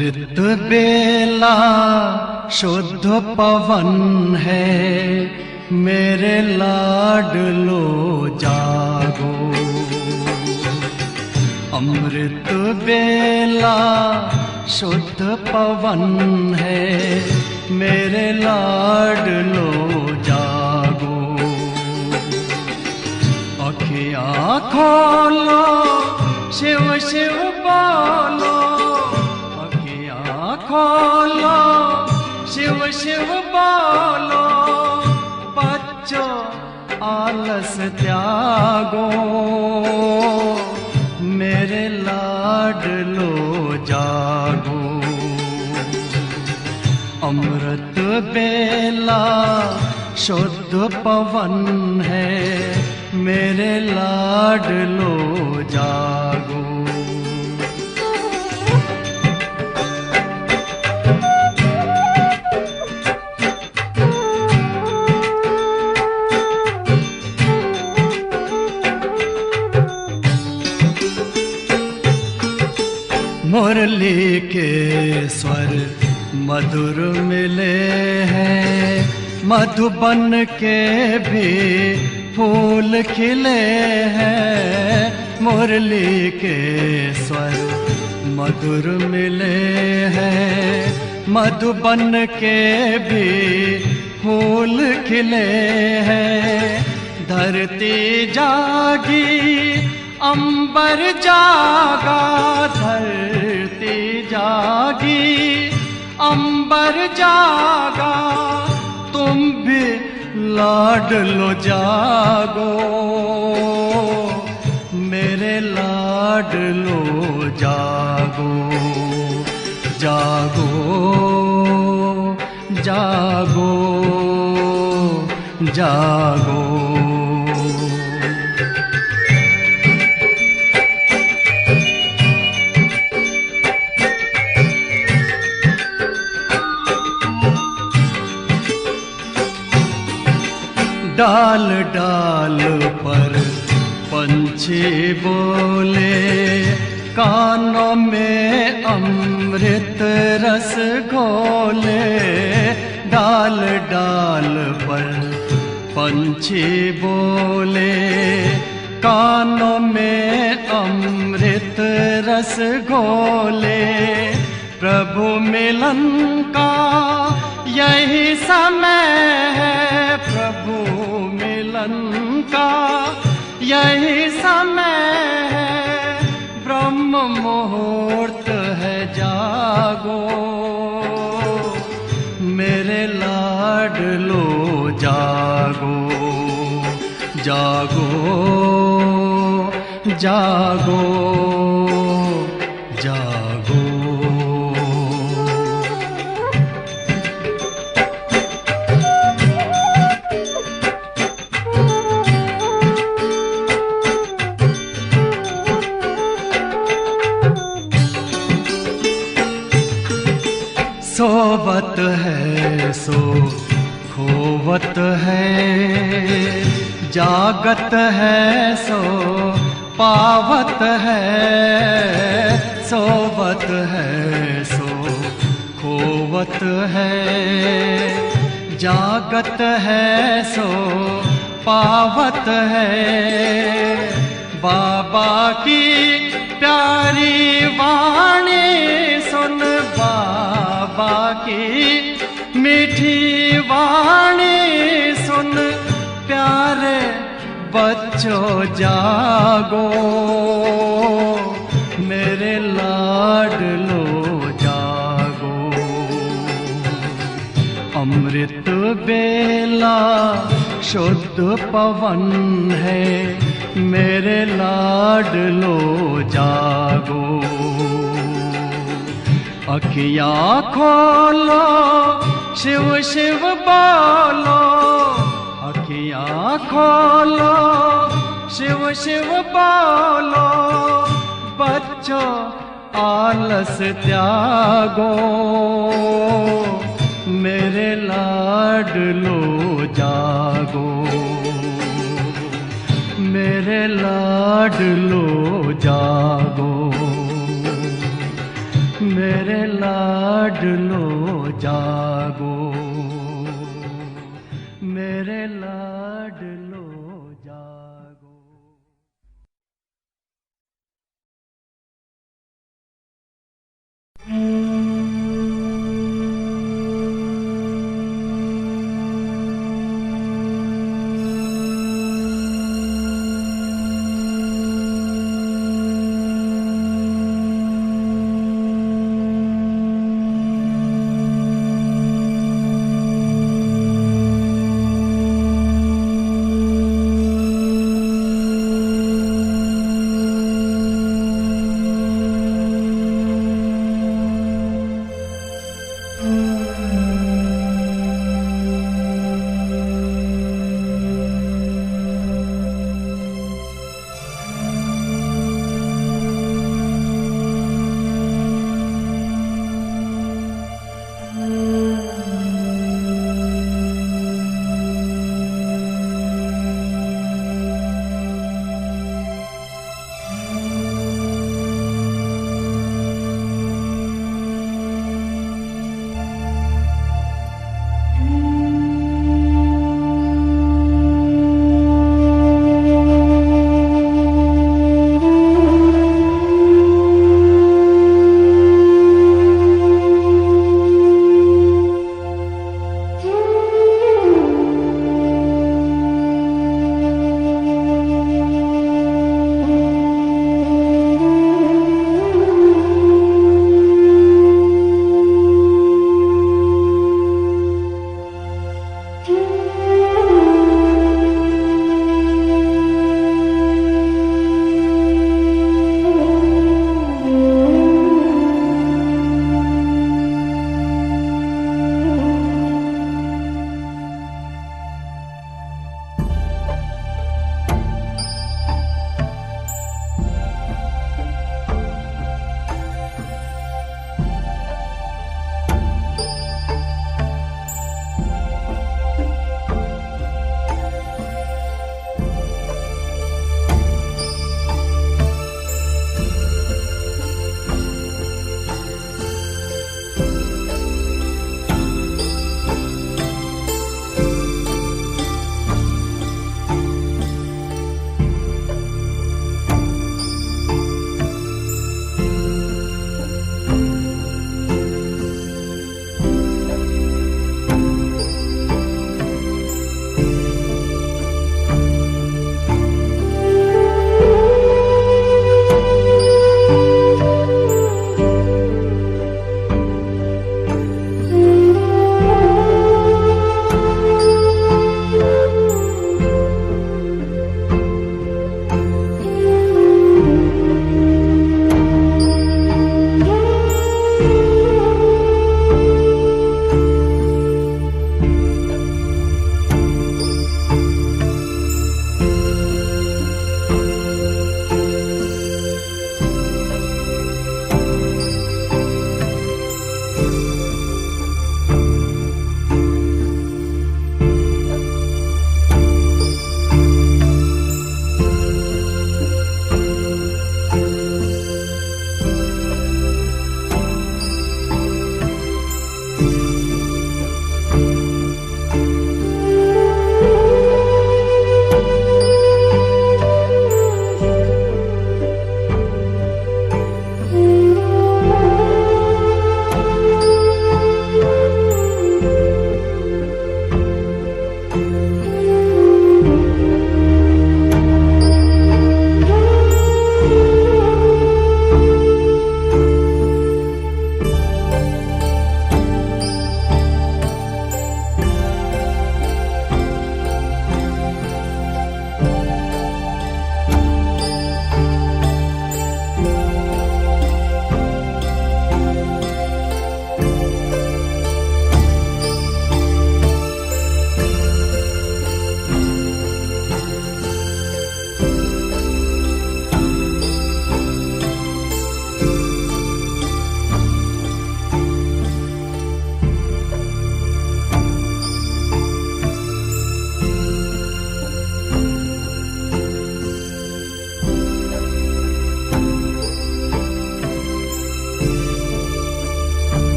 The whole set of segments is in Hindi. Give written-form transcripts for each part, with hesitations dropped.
अमृत बेला शुद्ध पवन है, मेरे लाडलो जागो। अमृत बेला शुद्ध पवन है, मेरे लाडलो जागो। अखियाँ खोलो, शिव शिव बोलो, अखियाँ खोलो, शिव शिव बोलो। बच्चों आलस त्यागो, मेरे लाडलो जागो। अमृत बेला शुद्ध पवन है, मेरे लाडलो जागो। मुरली के स्वर मधुर मिले हैं, मधुबन के भी फूल खिले हैं। मुरली के स्वर मधुर मिले हैं, मधुबन के भी फूल खिले हैं। धरती जागी, अंबर जागा, धरती जागी, अंबर जागा। तुम भी लाडलो जागो, मेरे लाडलो जागो। जागो जागो जागो। डाल डाल पर पंछी बोले, कानों में अमृत रस घोले। डाल डाल पर पंछी बोले, कानों में अमृत रस घोले। प्रभु मिलन का यही समय है, प्रभु मिलन का यही समय है। ब्रह्म मुहूर्त है, जागो, मेरे लाडलो जागो। जागो जागो जागो। सोवत है सो खोवत है, जागत है सो पावत है। सोवत है सो खोवत है, जागत है सो पावत है। बाबा की प्यारी वाणी सुन, बाबा की मीठी वाणी सुन। प्यारे बच्चों जागो, मेरे लाडलो जागो। अमृत बेला शुद्ध पवन है, मेरे लाडलो जागो। अखियाँ खोलो, शिव शिव बोलो, अखियाँ खोलो, शिव शिव बोलो। बच्चों आलस त्यागो, मेरे लाडलो जागो। मेरे लाडलो जागो। मेरे लाडलो जागो, मेरे लाडलो जागो।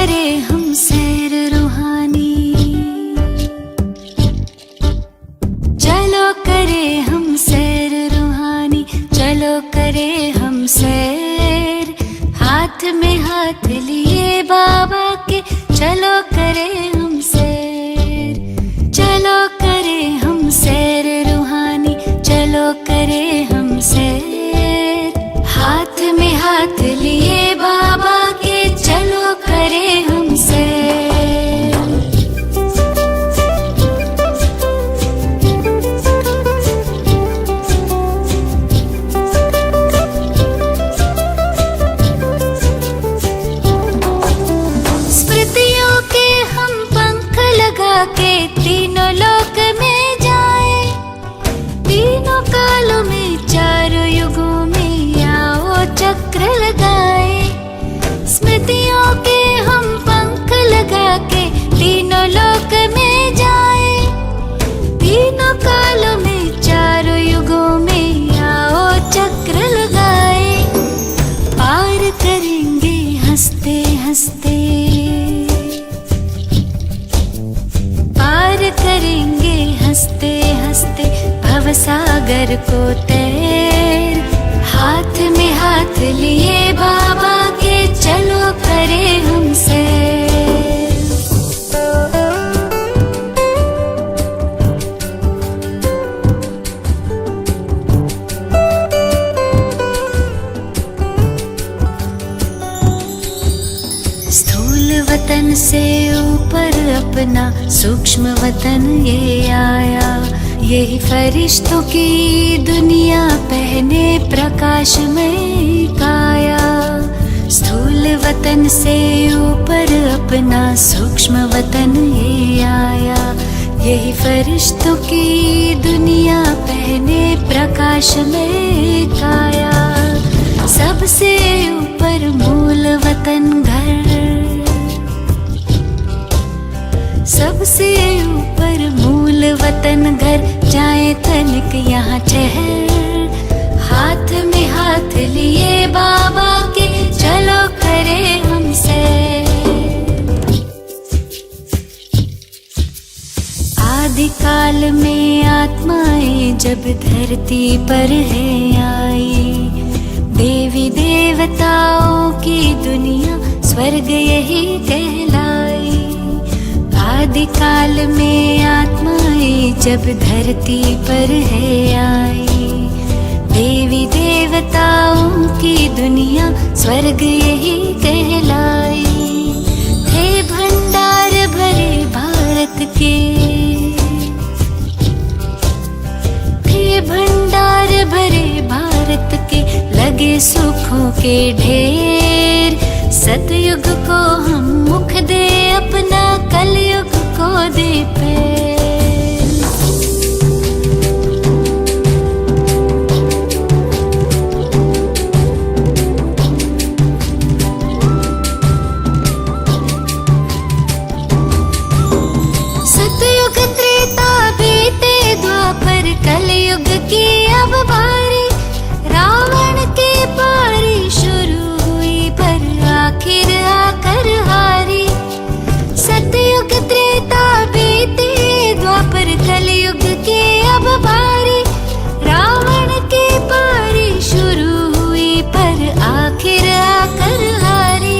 करे हम सैर रूहानी, चलो करे हम सैर रूहानी, चलो करे हम सैर। हाथ में हाथ लिए बाबा के, चलो करे हम सैर। चलो करे हम सैर रूहानी, चलो करे हम सैर। हाथ में हाथ लिए बाबा के, चलो करे हम सैर। स्मृतियों के हम पंख लगा के तीनों लोक में जाए, तीनों कालों में चारों युगों में आओ चक्र लगाए। स्मृतियों के हम पंख लगा के तीनों लोक में जाए, तीनों कालों में चारों युगों में आओ चक्र लगाए। पार करेंगे हंसते हंसते, पार करेंगे हंसते हंसते भवसागर को तैर। हाथ में हाथ लिए बाबा के, चलो करे हम सैर। स्थूल वतन से ऊपर अपना सूक्ष्म वतन ये आया, यही फरिश्तों की दुनिया पहने प्रकाशमय काया। स्थूल वतन से ऊपर अपना सूक्ष्म वतन ये आया, यही फरिश्तों की दुनिया पहने प्रकाशमय काया। सबसे ऊपर मूल वतन घर, सबसे ऊपर मूल वतन घर, जाए तनिक यहाँ ठहर। हाथ में हाथ लिए बाबा के, चलो करे हम सैर। आदिकाल में आत्माएं जब धरती पर है आई, देवी देवताओं की दुनिया स्वर्ग यही कहलाई। आदिकाल में आत्माएं जब धरती पर है आई, देवी देवताओं की दुनिया स्वर्ग यही कहलाई। थे भंडार भरे भारत के, थे भंडार भरे भारत के, लगे सुखों के ढेर। सतयुग को हम मुख दे अपना, कलयुग को दे पैर। सतयुग त्रेता बीते द्वापर, कलयुग की अब बारी। रावण के पारी शुरू हुई पर आखिर आकर हारी। सतयुग त्रेता बीते द्वापर, कलयुग के अब बारी। रावण के पारी शुरू हुई पर आखिर आकर हारी।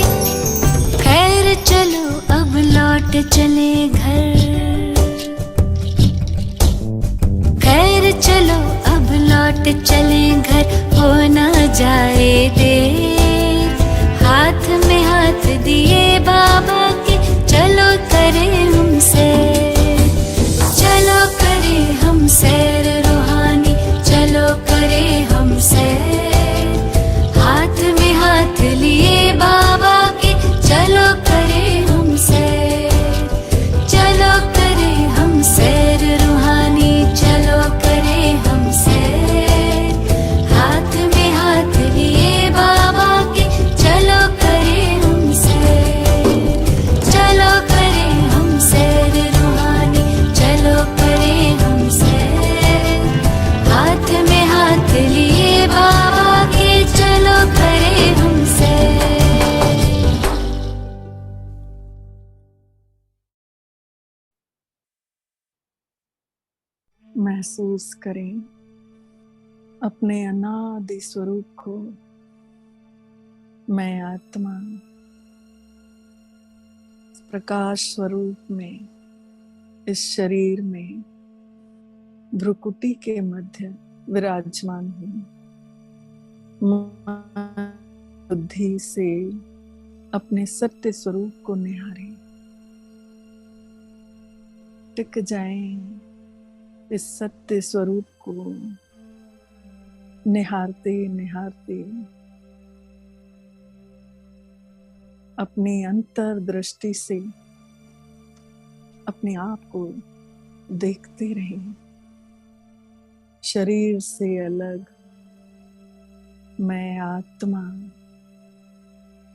खैर चलो अब लौट चले घर, खैर चलो अब लौट चले घर, हो न जाए देर। हाथ में हाथ दिए बाबा के, चलो करे हम सैर। चलो करे हम सैर रूहानी, चलो करे हम सैर। हाथ में हाथ लिए बाबा के, चलो करे हम सैर। चलो करे हम सैर रूहानी, चलो करे हम सैर। हाथ में हाथ लिए बाबा महसूस करें अपने अनादि स्वरूप को। मैं आत्मा प्रकाश स्वरूप में इस शरीर में भ्रुकुटी के मध्य विराजमान हूँ। बुद्धि से अपने सत्य स्वरूप को निहारें, टिक जाएं इस सत्य स्वरूप को निहारते निहारते। अपनी अंतर्दृष्टि से अपने आप को देखते रहें। शरीर से अलग मैं आत्मा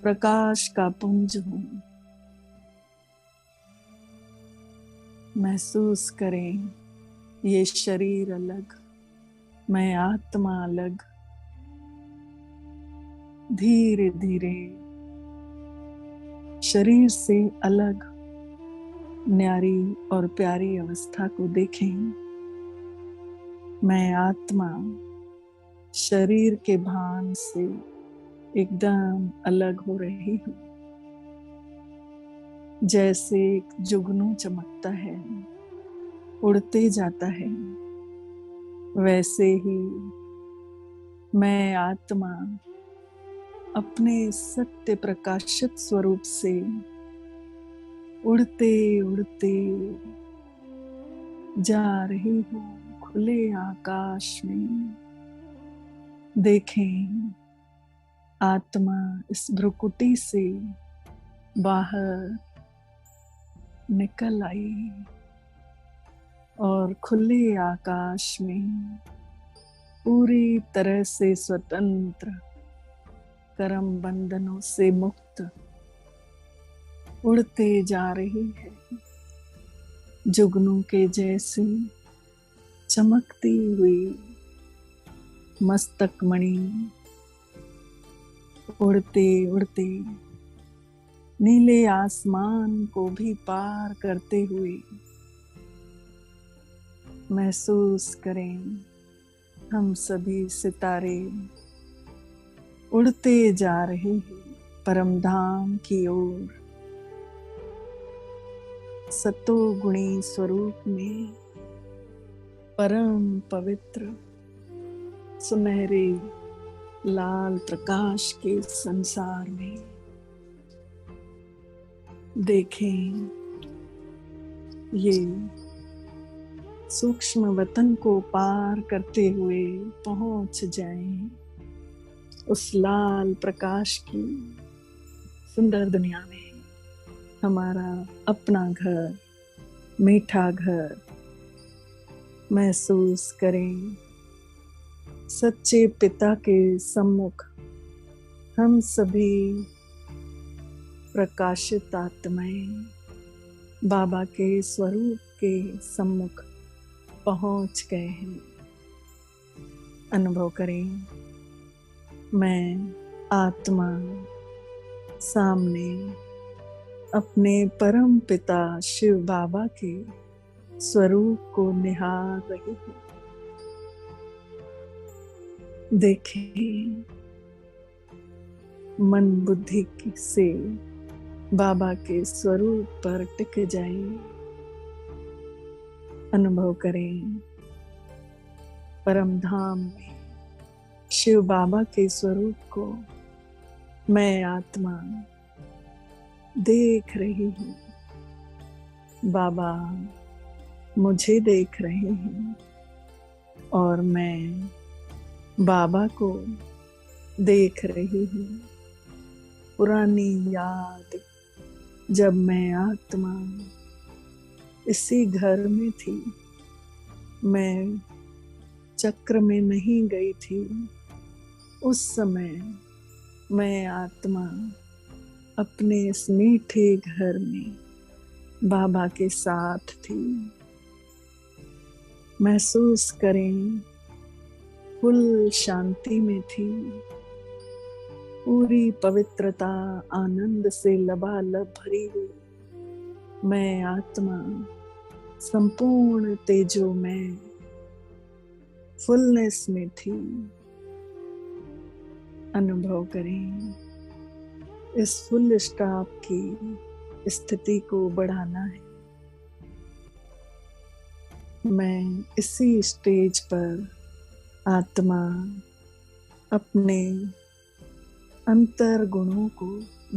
प्रकाश का पुंज हूँ। महसूस करें ये शरीर अलग, मैं आत्मा अलग। धीरे धीरे शरीर से अलग न्यारी और प्यारी अवस्था को देखें। मैं आत्मा शरीर के भान से एकदम अलग हो रही हूँ। जैसे एक जुगनू चमकता है, उड़ते जाता है, वैसे ही मैं आत्मा अपने सत्य प्रकाशित स्वरूप से उड़ते उड़ते जा रही हूँ खुले आकाश में। देखें आत्मा इस भ्रुकुटी से बाहर निकल आई और खुले आकाश में पूरी तरह से स्वतंत्र, कर्म बंधनों से मुक्त उड़ते जा रही है। जुगनू के जैसी चमकती हुई मस्तक मणि उड़ते उड़ते नीले आसमान को भी पार करते हुए। महसूस करें हम सभी सितारे उड़ते जा रहे हैं परम धाम की ओर। सतो गुणी स्वरूप में परम पवित्र सुनहरे लाल प्रकाश के संसार में। देखें ये सूक्ष्म वतन को पार करते हुए पहुंच जाएं उस लाल प्रकाश की सुंदर दुनिया में। हमारा अपना घर, मीठा घर। महसूस करें सच्चे पिता के सम्मुख हम सभी प्रकाशित आत्माएं बाबा के स्वरूप के सम्मुख पहुंच गए हैं। अनुभव करें मैं आत्मा सामने अपने परम पिता शिव बाबा के स्वरूप को निहार रही हूँ। देखें मन बुद्धि से बाबा के स्वरूप पर टिक जाएं। अनुभव करें परम धाम में शिव बाबा के स्वरूप को मैं आत्मा देख रही हूँ। बाबा मुझे देख रहे हैं और मैं बाबा को देख रही हूँ। पुरानी याद जब मैं आत्मा इसी घर में थी, मैं चक्र में नहीं गई थी। उस समय मैं आत्मा अपने इस मीठे घर में बाबा के साथ थी। महसूस करें फुल शांति में थी। पूरी पवित्रता आनंद से लबालब भरी हुई मैं आत्मा संपूर्ण तेजो में फुलनेस में थी। अनुभव करें, इस फुल स्टॉप की स्थिति को बढ़ाना है। मैं इसी स्टेज पर आत्मा अपने अंतर गुणों को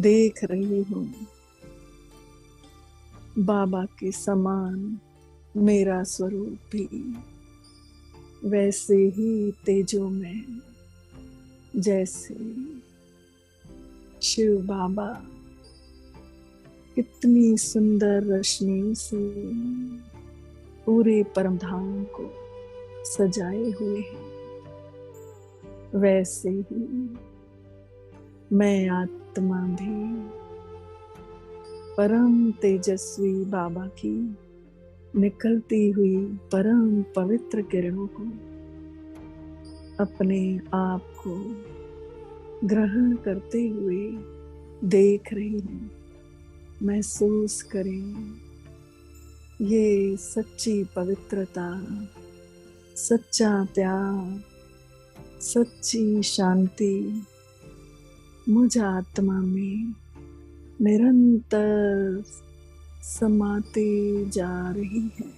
देख रही हूँ। बाबा के समान मेरा स्वरूप भी वैसे ही तेजो में, जैसे शिव बाबा कितनी सुंदर रोशनी से पूरे परमधाम को सजाए हुए हैं, वैसे ही मैं आत्मा भी परम तेजस्वी बाबा की निकलती हुई परम पवित्र किरणों को अपने आप को ग्रहण करते हुए देख रही हूँ। महसूस करें, ये सच्ची पवित्रता, सच्चा प्यार, सच्ची शांति मुझ आत्मा में निरंतर समाते जा रही है।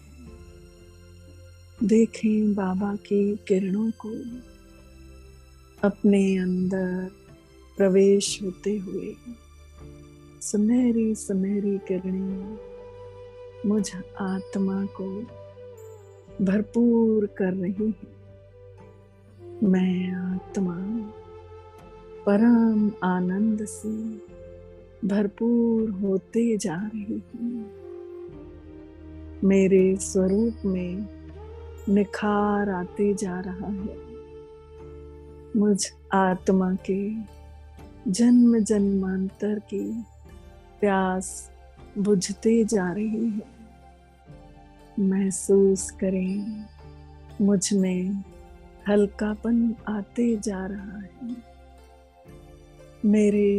देखें बाबा की किरणों को अपने अंदर प्रवेश होते हुए। सुनहरी सुनहरी किरणें मुझ आत्मा को भरपूर कर रही है। मैं आत्मा परम आनंद से भरपूर होते जा रही हूँ। मेरे स्वरूप में निखार आते जा रहा है। मुझ आत्मा के जन्म जन्मांतर की प्यास बुझते जा रही है। महसूस करें, मुझ में हल्कापन आते जा रहा है। मेरे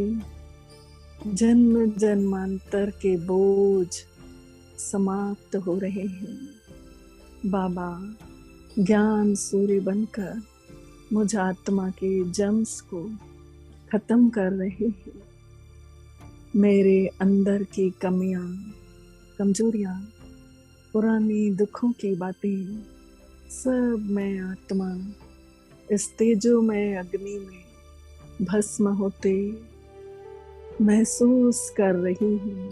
जन्म जन्मांतर के बोझ समाप्त हो रहे हैं। बाबा ज्ञान सूर्य बनकर मुझ आत्मा के जम्स को खत्म कर रहे हैं। मेरे अंदर की कमियां, कमजोरियां, पुरानी दुखों की बातें सब मैं आत्मा इस तेजोमय अग्नि में भस्म होते महसूस कर रही हूँ।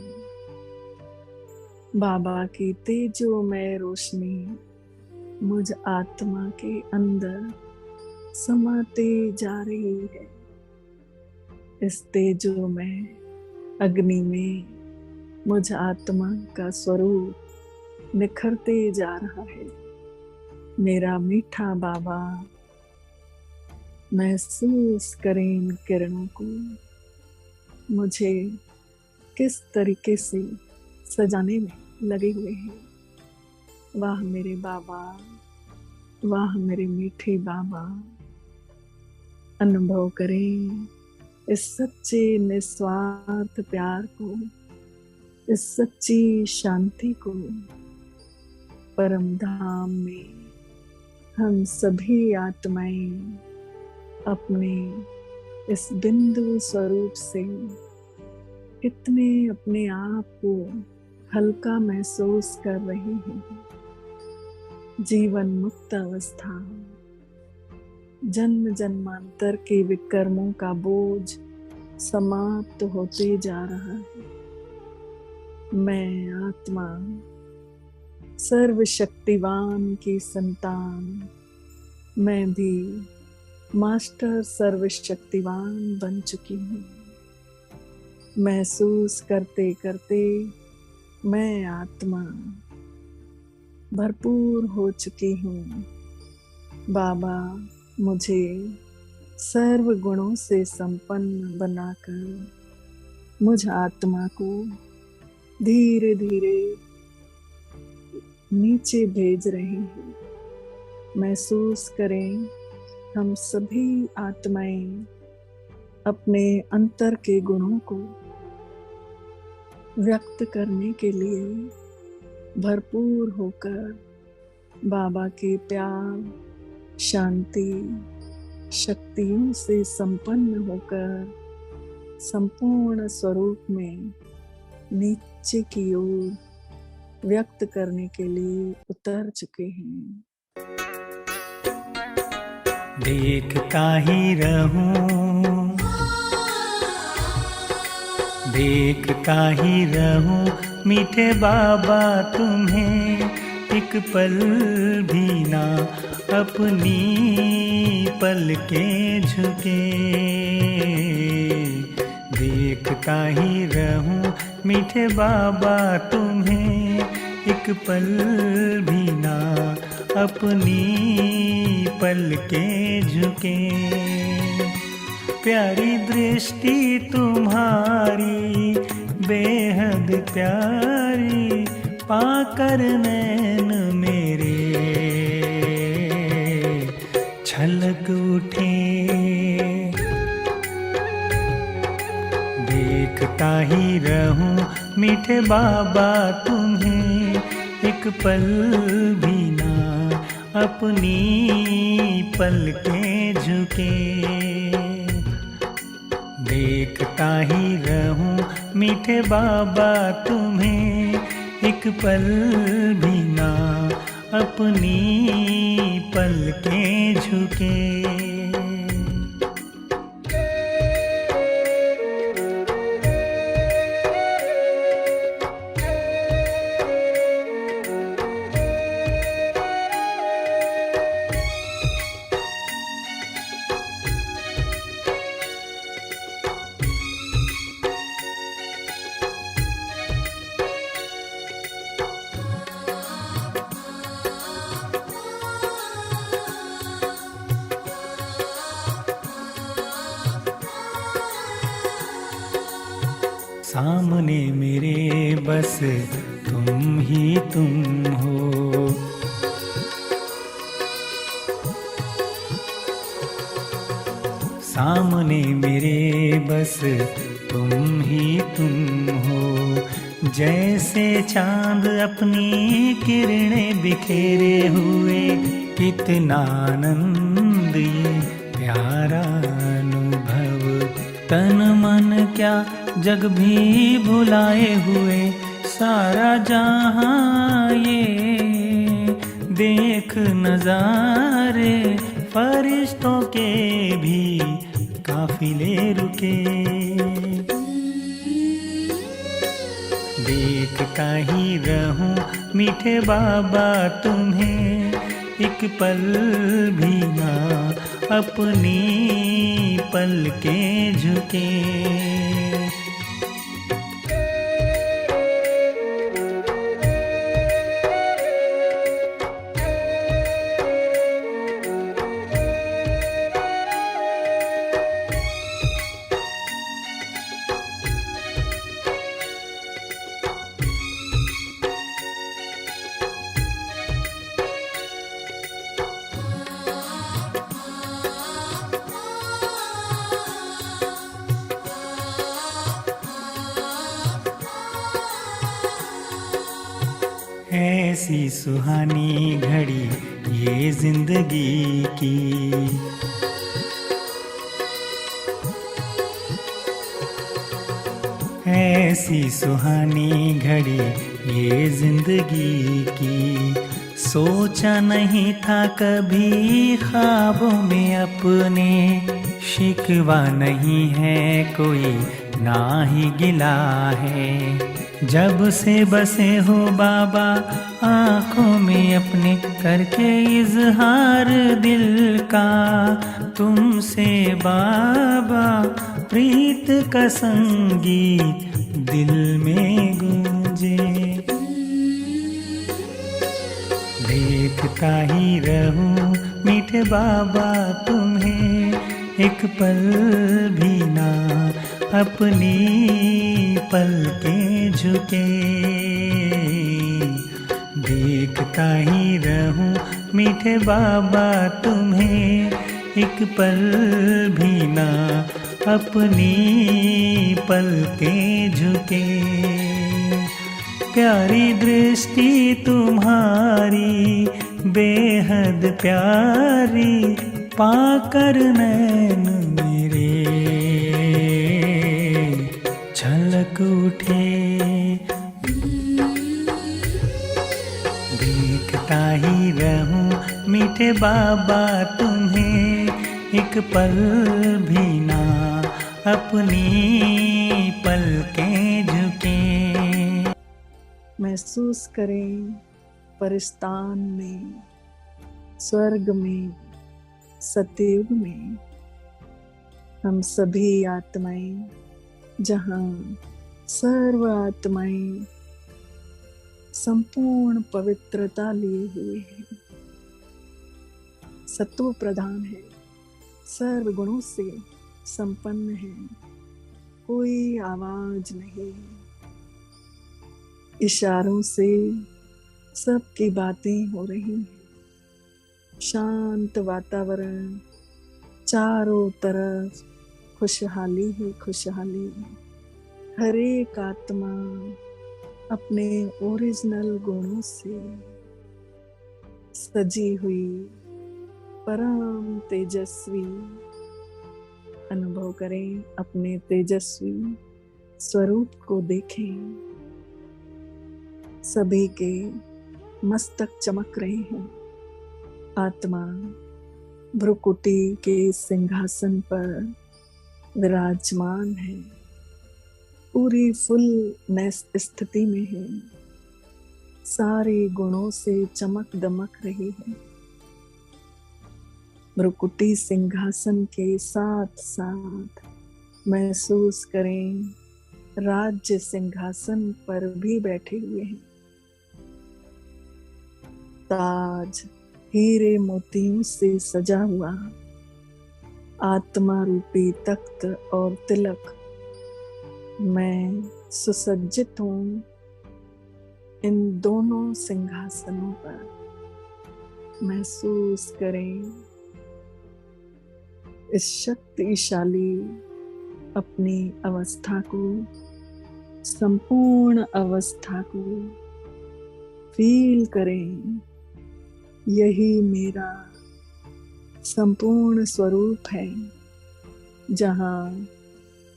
बाबा की तेजोमय रोशनी मुझ आत्मा के अंदर समाते जा रही है। इस तेजोमय अग्नि में मुझ आत्मा का स्वरूप निखरते जा रहा है। मेरा मीठा बाबा, महसूस करें इन किरणों को मुझे किस तरीके से सजाने में लगे हुए हैं। वाह मेरे बाबा, वाह मेरे मीठे बाबा। अनुभव करें इस सच्चे निस्वार्थ प्यार को, इस सच्ची शांति को। परम धाम में हम सभी आत्माएं अपने इस बिंदु स्वरूप से कितने अपने आप को हल्का महसूस कर रहे हैं। जीवन मुक्त अवस्था, जन्म जन्मांतर के विकर्मों का बोझ समाप्त होते जा रहा है। मैं आत्मा सर्वशक्तिवान की संतान, मैं भी मास्टर सर्वशक्तिवान बन चुकी हूँ। महसूस करते करते मैं आत्मा भरपूर हो चुकी हूँ। बाबा मुझे सर्व गुणों से संपन्न बनाकर मुझ आत्मा को धीरे धीरे नीचे भेज रहे हैं। महसूस करें, हम सभी आत्माएं अपने अंतर के गुणों को व्यक्त करने के लिए भरपूर होकर बाबा के प्यार, शांति शक्तियों से संपन्न होकर संपूर्ण स्वरूप में नीचे की ओर व्यक्त करने के लिए उतर चुके हैं। देखता ही रहूं, देखता ही रहूं मीठे बाबा तुम्हें, एक पल भी ना अपनी पलकें झुके। देखता ही रहूं मीठे बाबा तुम्हें, एक पल भी ना अपनी पलकें झुके। प्यारी दृष्टि तुम्हारी बेहद प्यारी, पाकर नैन मेरे छलक उठे। देखता ही रहूं मीठे बाबा तुम्हें, एक पल भी ना अपनी पलकें झुके। देखता ही रहूं मीठे बाबा तुम्हें, एक पल भी ना अपनी पलकें झुके। सामने मेरे बस तुम ही तुम हो, सामने मेरे बस तुम ही तुम हो। जैसे चांद अपनी किरणें बिखेरे हुए, कितना आनंद ये प्यारा अनुभव। तन मन क्या जग भी भुलाए हुए, सारा जहां ये देख नजारे। फरिश्तों के भी काफिले रुके। देखता ही रहूं मीठे बाबा तुम्हें, एक पल भी ना अपनी पलकें झुके। ऐसी सुहानी घड़ी ये जिंदगी की, ऐसी सुहानी घड़ी ये जिंदगी की। सोचा नहीं था कभी ख्वाबों में अपने, शिकवा नहीं है कोई ना ही गिला है। जब से बसे हो बाबा आँखों में अपने, करके इजहार दिल का तुमसे बाबा। प्रीत का संगीत दिल में गूंजे। देखता ही रहूं मीठे बाबा तुम्हें, एक पल भी ना अपनी पलकें झुके। देखता ही रहूं मीठे बाबा तुम्हें, एक पल भी ना अपनी पलकें झुके। प्यारी दृष्टि तुम्हारी बेहद प्यारी पाकर नैन मेरे छलक उठे। देखता ही रहूं मीठे बाबा तुम्हें, एक पल भी ना अपनी पलकें झुके। महसूस करें परिस्तान में, स्वर्ग में, सतयुग में, हम सभी आत्माएं, जहाँ सर्व आत्माएं संपूर्ण पवित्रता लिए हुए हैं, सत्व प्रधान है, सर्व गुणों से संपन्न है, कोई आवाज नहीं, इशारों से सबकी बातें हो रही हैं, शांत वातावरण, चारों तरफ खुशहाली ही खुशहाली। हर एक आत्मा अपने ओरिजिनल गुणों से सजी हुई परम तेजस्वी अनुभव करें। अपने तेजस्वी स्वरूप को देखें। सभी के मस्तक चमक रहे हैं। आत्मा भ्रुकुटी के सिंहासन पर विराजमान है, पूरी फुलनेस स्थिति में है, सारे गुणों से चमक दमक रही है। भ्रुकुटी सिंहासन के साथ साथ महसूस करें राज्य सिंहासन पर भी बैठे हुए हैं। ताज हीरे मोतियों से सजा हुआ आत्मा रूपी तख्त और तिलक, मैं सुसज्जित हूँ इन दोनों सिंहासनों पर। महसूस करें इस शक्तिशाली अपनी अवस्था को, संपूर्ण अवस्था को फील करें। यही मेरा संपूर्ण स्वरूप है, जहाँ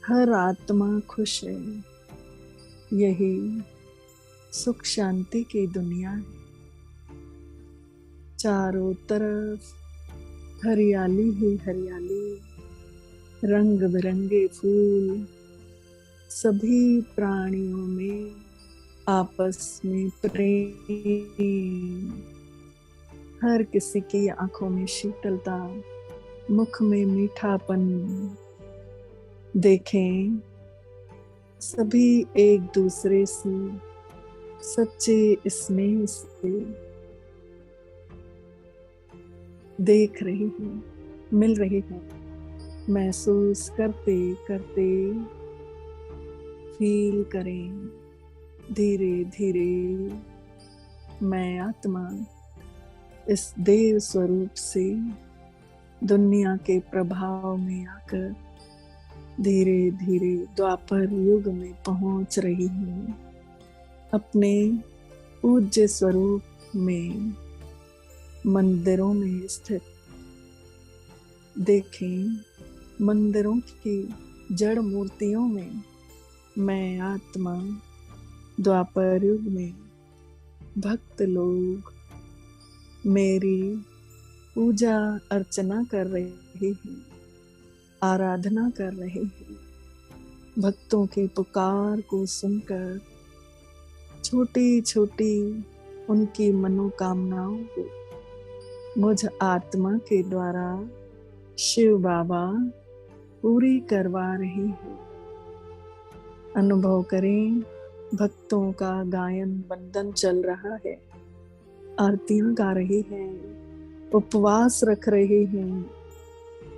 हर आत्मा खुश है। यही सुख शांति की दुनिया है। चारों तरफ हरियाली ही हरियाली, रंग बिरंगे फूल, सभी प्राणियों में आपस में प्रेम, हर किसी की आंखों में शीतलता, मुख में मीठापन। देखें सभी एक दूसरे से सच्चे स्नेह से देख रहे हैं, मिल रहे हैं। महसूस करते करते फील करें धीरे धीरे मैं आत्मा इस देव स्वरूप से दुनिया के प्रभाव में आकर धीरे धीरे द्वापर युग में पहुंच रही हूँ। अपने पूज्य स्वरूप में मंदिरों में स्थित। देखें मंदिरों की जड़ मूर्तियों में मैं आत्मा द्वापर युग में भक्त लोग मेरी पूजा अर्चना कर रहे हैं, आराधना कर रहे हैं। भक्तों की पुकार को सुनकर छोटी छोटी उनकी मनोकामनाओं को मुझ आत्मा के द्वारा शिव बाबा पूरी करवा रहे हैं। अनुभव करें भक्तों का गायन वंदन चल रहा है, आरतियां गा रहे हैं, उपवास रख रहे हैं,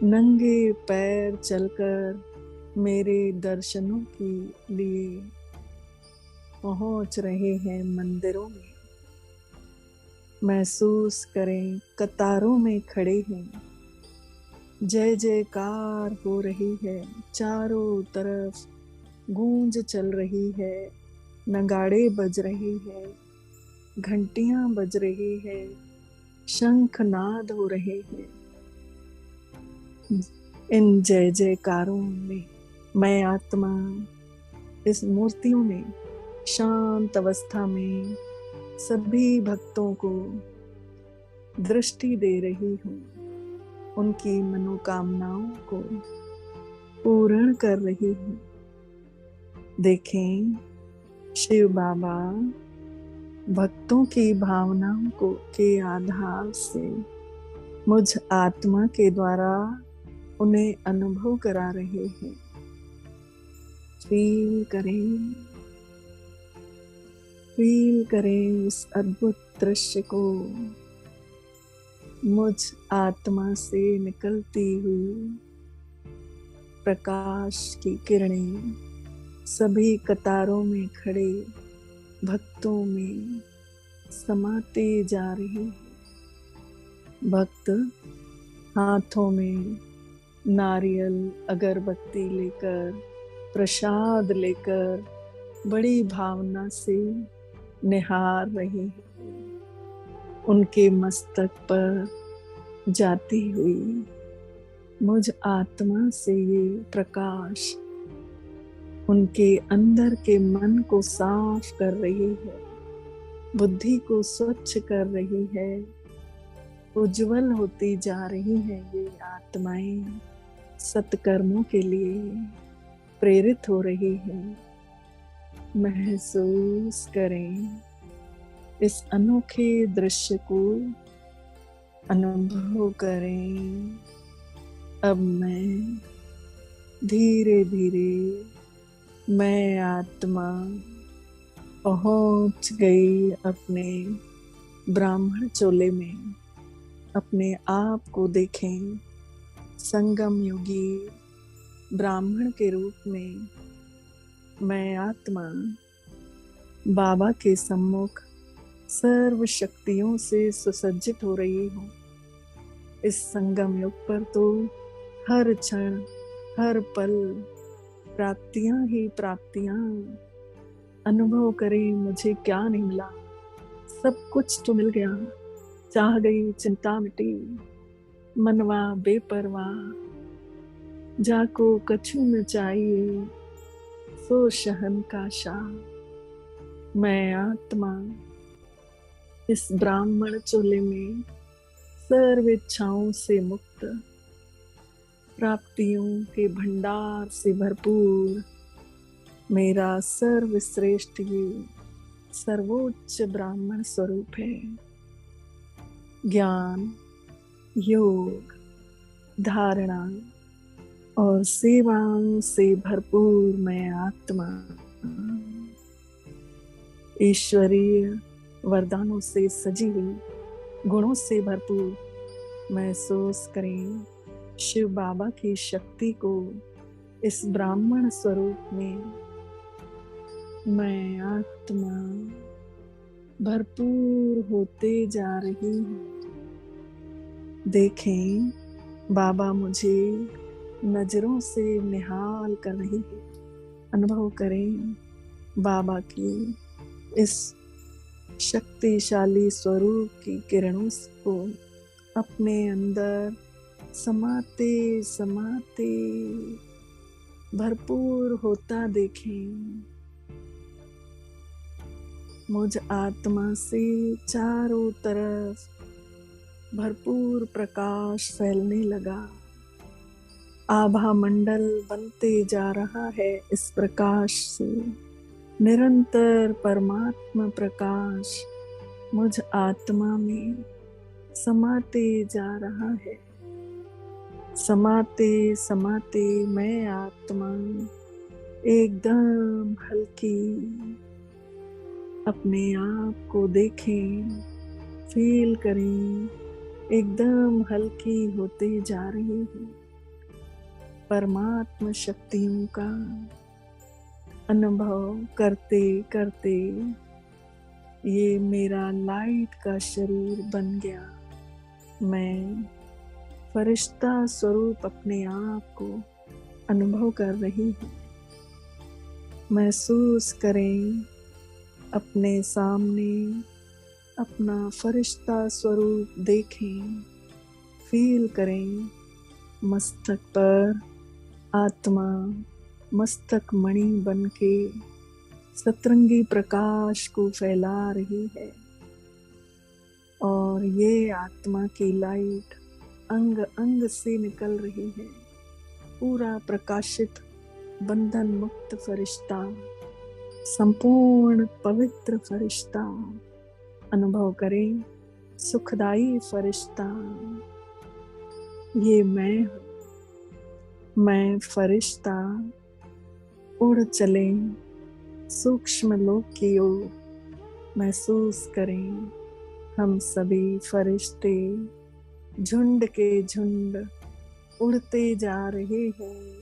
नंगे पैर चलकर मेरे दर्शनों के लिए पहुंच रहे हैं मंदिरों में। महसूस करें कतारों में खड़े हैं, जय जयकार हो रही है, चारों तरफ गूंज चल रही है, नगाड़े बज रही है, घंटियां बज रही है, शंखनाद हो रहे हैं। इन जय जयकारों में मैं आत्मा इस मूर्तियों में शांत अवस्था में सभी भक्तों को दृष्टि दे रही हूँ, उनकी मनोकामनाओं को पूर्ण कर रही हूँ। देखें, शिव बाबा भक्तों की भावनाओं को के आधार से मुझ आत्मा के द्वारा उन्हें अनुभव करा रहे हैं। फील करें इस अद्भुत दृश्य को। मुझ आत्मा से निकलती हुई प्रकाश की किरणें सभी कतारों में खड़े भक्तों में समाते जा रही हैं। भक्त हाथों में नारियल अगरबत्ती लेकर, प्रसाद लेकर बड़ी भावना से निहार रहे हैं। उनके मस्तक पर जाती हुई मुझ आत्मा से ये प्रकाश उनके अंदर के मन को साफ कर रही है, बुद्धि को स्वच्छ कर रही है, उज्जवल होती जा रही है। ये आत्माएं सत्कर्मों के लिए प्रेरित हो रही हैं। महसूस करें इस अनोखे दृश्य को, अनुभव करें। अब मैं धीरे धीरे मैं आत्मा पहुंच गई अपने ब्राह्मण चोले में। अपने आप को देखें, संगम योगी ब्राह्मण के रूप में मैं आत्मा बाबा के सम्मुख सर्व शक्तियों से सुसज्जित हो रही हूँ। इस संगम युग पर तो हर क्षण हर पल प्राप्तियां ही प्राप्तियां। अनुभव करें, मुझे क्या नहीं मिला, सब कुछ तो मिल गया। चाह गई चिंता मिटी, मनवा बेपरवाह, जाको कछु न चाहिए सो शहन का शाह। मैं आत्मा इस ब्राह्मण चोले में सर्व इच्छाओं से मुक्त, प्राप्तियों के भंडार से भरपूर मेरा सर्वश्रेष्ठ ये सर्वोच्च ब्राह्मण स्वरूप है। ज्ञान, योग, धारणा और सेवाओं से भरपूर मैं आत्मा ईश्वरीय वरदानों से सजी हुई, गुणों से भरपूर महसूस करें शिव बाबा की शक्ति को इस ब्राह्मण स्वरूप में। मैं आत्मा भरपूर होते जा रही हूँ। देखें, बाबा मुझे नजरों से निहाल कर रही है। अनुभव करें बाबा की इस शक्तिशाली स्वरूप की किरणों को अपने अंदर समाते समाते भरपूर होता देखें। मुझ आत्मा से चारों तरफ भरपूर प्रकाश फैलने लगा। आभा मंडल बनते जा रहा है। इस प्रकाश से निरंतर परमात्मा प्रकाश मुझ आत्मा में समाते जा रहा है। समाते समाते मैं आत्मा एकदम हल्की, अपने आप को देखें, फील करें, एकदम हल्की होते जा रही है। परमात्मा शक्तियों का अनुभव करते करते ये मेरा लाइट का शरीर बन गया। मैं फरिश्ता स्वरूप अपने आप को अनुभव कर रही हूँ। महसूस करें अपने सामने अपना फरिश्ता स्वरूप देखें, फील करें। मस्तक पर आत्मा मस्तक मणि बनके सतरंगी प्रकाश को फैला रही है और ये आत्मा की लाइट अंग अंग से निकल रही है। पूरा प्रकाशित बंधन मुक्त फरिश्ता, संपूर्ण पवित्र फरिश्ता अनुभव करें। सुखदाई फरिश्ता, ये मैं हूँ, मैं फरिश्ता। उड़ चले सूक्ष्म लोक की ओर, महसूस करें हम सभी फरिश्ते झुंड के झुंड उड़ते जा रहे हैं,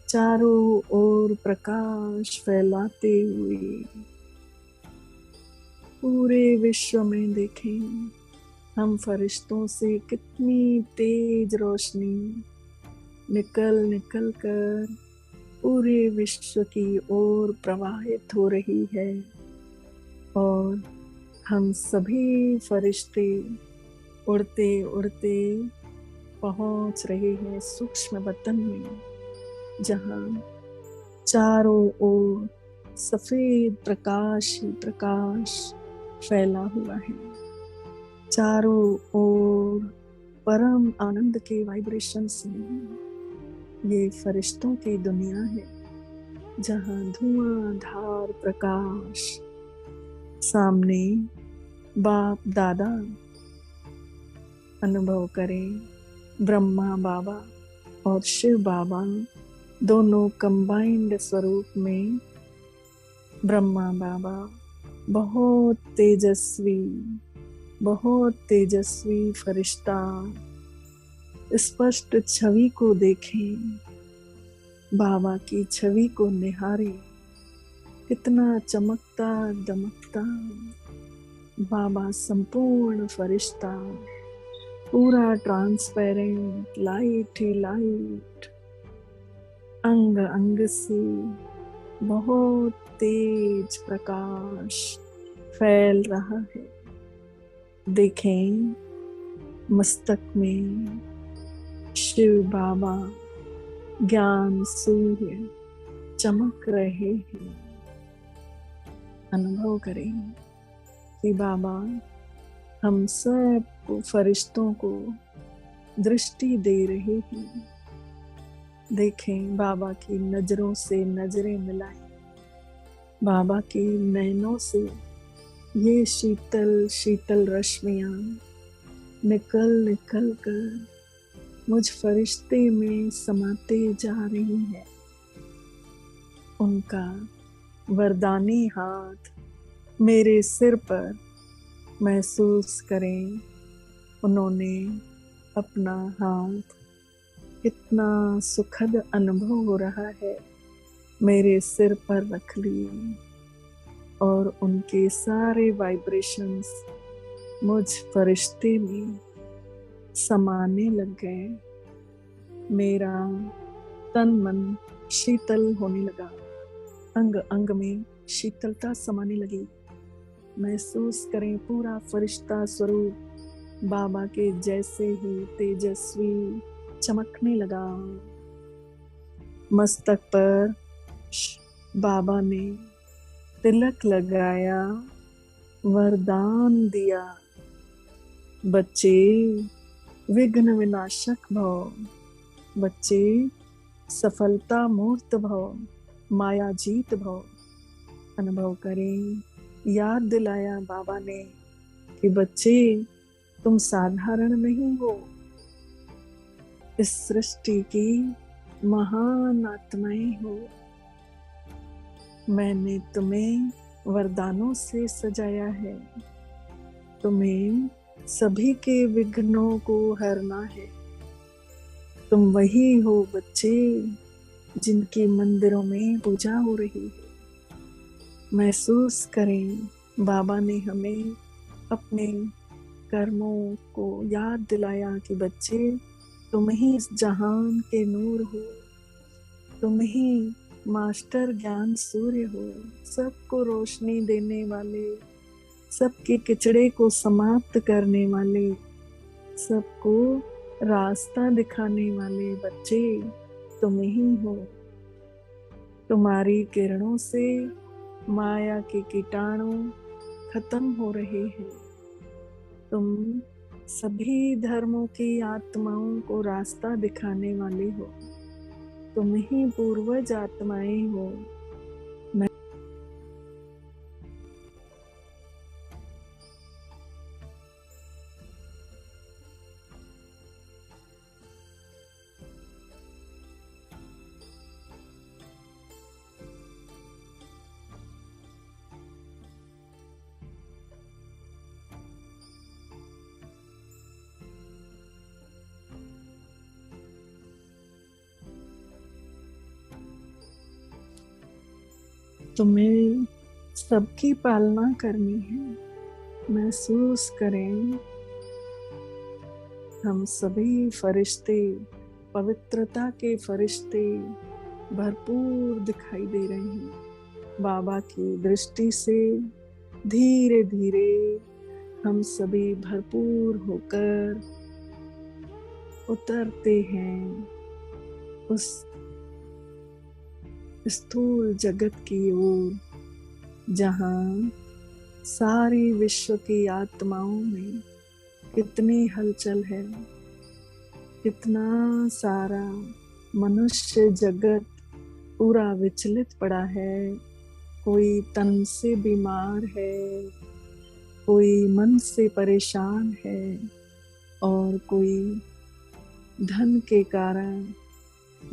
चारों ओर प्रकाश फैलाते हुए। पूरे विश्व में देखें हम फरिश्तों से कितनी तेज रोशनी निकल निकल कर पूरे विश्व की ओर प्रवाहित हो रही है और हम सभी फरिश्ते उड़ते उड़ते पहुंच रहे हैं सूक्ष्म वतन में, जहां चारों ओर सफेद प्रकाश ही प्रकाश फैला हुआ है। चारों ओर परम आनंद के वाइब्रेशंस में ये फरिश्तों की दुनिया है, जहां धुआंधार प्रकाश। सामने बाप दादा अनुभव करें, ब्रह्मा बाबा और शिव बाबा दोनों कंबाइंड स्वरूप में। ब्रह्मा बाबा बहुत तेजस्वी फरिश्ता, स्पष्ट छवि को देखें, बाबा की छवि को निहारें। कितना चमकता दमकता बाबा, संपूर्ण फरिश्ता, पूरा ट्रांसपेरेंट, लाइट ही लाइट, अंग अंग से बहुत तेज प्रकाश फैल रहा है। देखें मस्तक में शिव बाबा ज्ञान सूर्य चमक रहे हैं। अनुभव करें कि बाबा हम सब को, फरिश्तों को दृष्टि दे रहे हैं। देखें बाबा की नजरों से नजरें मिलाएं, बाबा के नैनों से ये शीतल शीतल रश्मियां निकल निकल कर मुझ फरिश्ते में समाते जा रही हैं। उनका वरदानी हाथ मेरे सिर पर महसूस करें। उन्होंने अपना हाथ, कितना सुखद अनुभव हो रहा है, मेरे सिर पर रख लिए और उनके सारे वाइब्रेशंस मुझ फरिश्ते में समाने लग गए। मेरा तन मन शीतल होने लगा, अंग अंग में शीतलता समाने लगी। महसूस करें पूरा फरिश्ता स्वरूप बाबा के जैसे ही तेजस्वी चमकने लगा। मस्तक पर बाबा ने तिलक लगाया, वरदान दिया, बच्चे विघ्न विनाशक भव, बच्चे सफलता मूर्त भव, माया जीत भव। अनुभव करें, याद दिलाया बाबा ने कि बच्चे तुम साधारण नहीं हो, इस सृष्टि की महान आत्माएं हो। मैंने तुम्हें वरदानों से सजाया है, तुम्हें सभी के विघ्नों को हरना है। तुम वही हो बच्चे जिनकी मंदिरों में पूजा हो रही है। महसूस करें बाबा ने हमें अपने कर्मों को याद दिलाया कि बच्चे तुम ही इस जहान के नूर हो, तुम ही मास्टर ज्ञान सूर्य हो, सबको रोशनी देने वाले सबके किचड़े को समाप्त करने वाले, सबको रास्ता दिखाने वाले बच्चे तुम ही हो। तुम्हारी किरणों से माया के कीटाणु खत्म हो रहे हैं। तुम सभी धर्मों की आत्माओं को रास्ता दिखाने वाले हो। तुम ही पूर्वज आत्माएं हो। तुम्हें सबकी पालना करनी है। महसूस करें, हम सभी फरिश्ते, पवित्रता के फरिश्ते भरपूर दिखाई दे रहे हैं। बाबा की दृष्टि से धीरे धीरे हम सभी भरपूर होकर उतरते हैं उस स्थूल जगत की ओर, जहाँ सारी विश्व की आत्माओं में कितनी हलचल है, कितना सारा मनुष्य जगत पूरा विचलित पड़ा है। कोई तन से बीमार है, कोई मन से परेशान है, और कोई धन के कारण,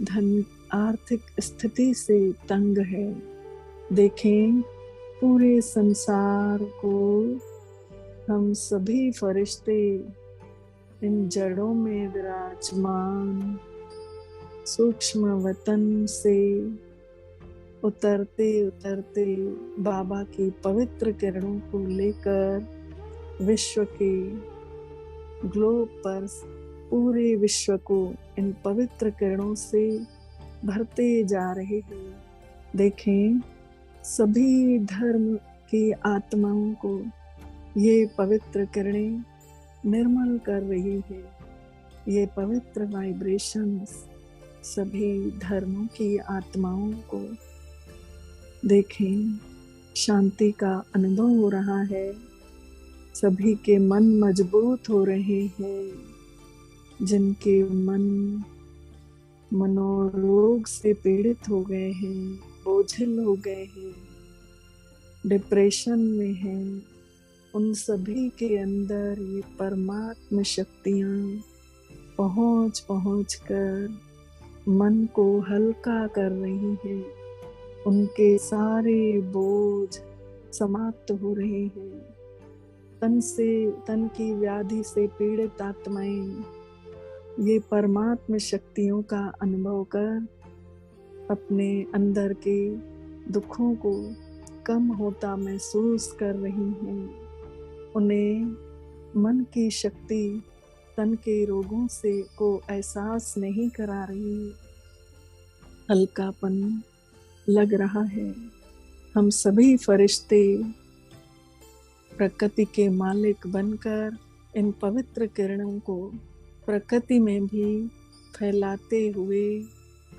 धन आर्थिक स्थिति से तंग है। देखें, पूरे संसार को हम सभी फरिश्ते इन जड़ों में विराजमान सूक्ष्म वतन से उतरते उतरते बाबा की पवित्र किरणों को लेकर विश्व के ग्लोब पर पूरे विश्व को इन पवित्र किरणों से भरते जा रहे हैं। देखें, सभी धर्म की आत्माओं को ये पवित्र किरणें निर्मल कर रही है। ये पवित्र वाइब्रेशंस सभी धर्मों की आत्माओं को, देखें, शांति का अनुभव हो रहा है। सभी के मन मजबूत हो रहे हैं। जिनके मन मनोरोग से पीड़ित हो गए हैं, बोझिल हो गए हैं, डिप्रेशन में हैं, उन सभी के अंदर ये परमात्म शक्तियाँ पहुँच कर मन को हल्का कर रही हैं। उनके सारे बोझ समाप्त हो रहे हैं। तन की व्याधि से पीड़ित आत्माएं ये परमात्म शक्तियों का अनुभव कर अपने अंदर के दुखों को कम होता महसूस कर रही हैं। उन्हें मन की शक्ति तन के रोगों से को एहसास नहीं करा रही, हल्कापन लग रहा है। हम सभी फरिश्ते प्रकृति के मालिक बनकर इन पवित्र किरणों को प्रकृति में भी फैलाते हुए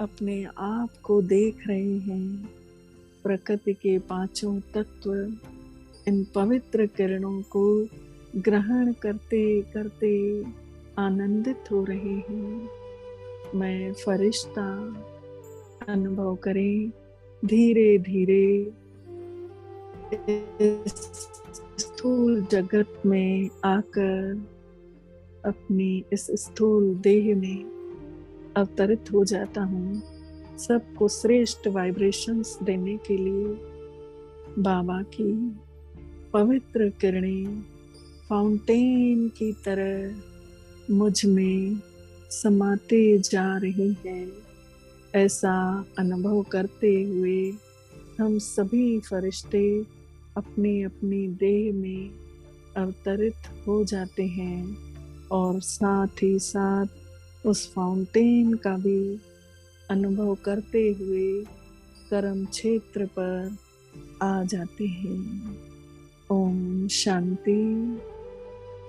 अपने आप को देख रहे हैं। प्रकृति के पांचों तत्व इन पवित्र किरणों को ग्रहण करते करते आनंदित हो रहे हैं। मैं फरिश्ता अनुभव करें, धीरे धीरे इस स्थूल जगत में आकर अपनी इस स्थूल देह में अवतरित हो जाता हूँ। सबको श्रेष्ठ वाइब्रेशंस देने के लिए बाबा की पवित्र किरणें फाउंटेन की तरह मुझ में समाते जा रही हैं। ऐसा अनुभव करते हुए हम सभी फरिश्ते अपनी अपनी देह में अवतरित हो जाते हैं और साथ ही साथ उस फाउंटेन का भी अनुभव करते हुए कर्म क्षेत्र पर आ जाते हैं। ओम शांति,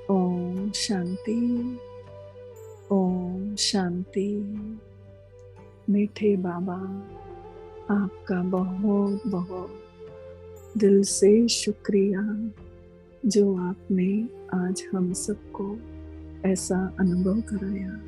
ओम शांति, ओम शांति। मीठे बाबा, आपका बहुत बहुत दिल से शुक्रिया जो आपने आज हम सबको ऐसा अनुभव कराया।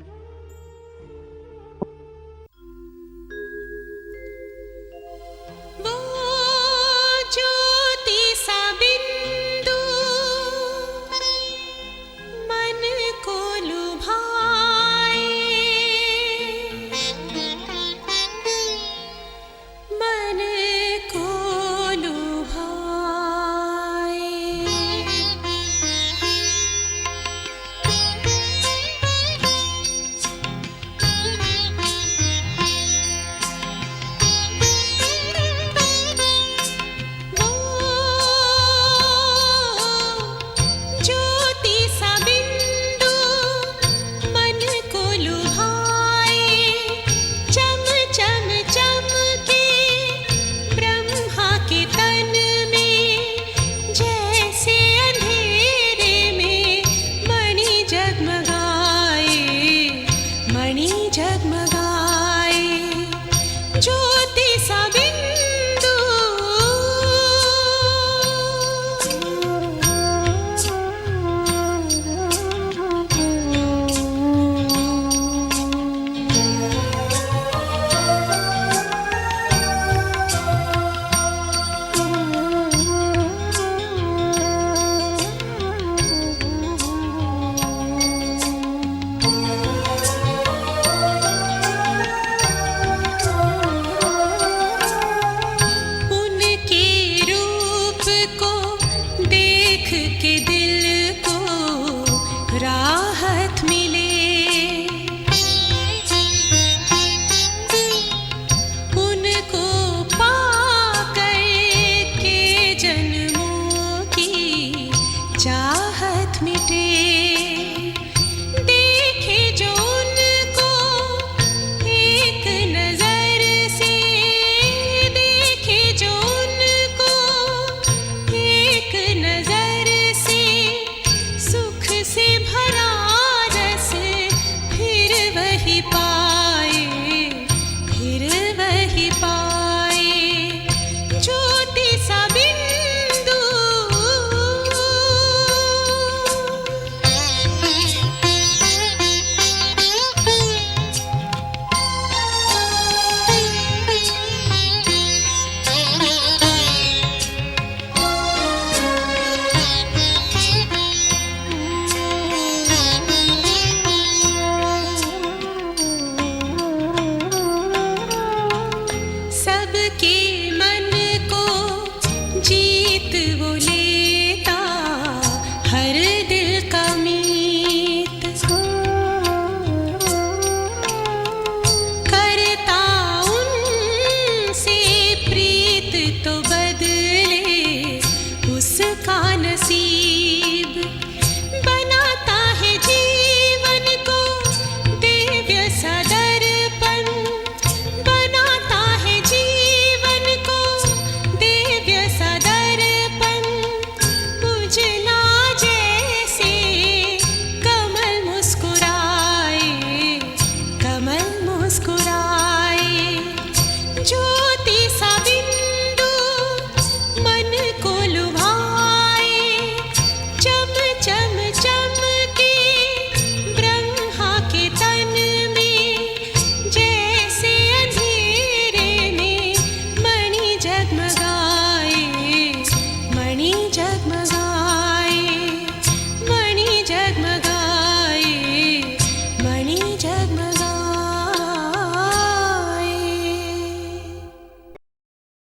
उनके रूप को देख के दिल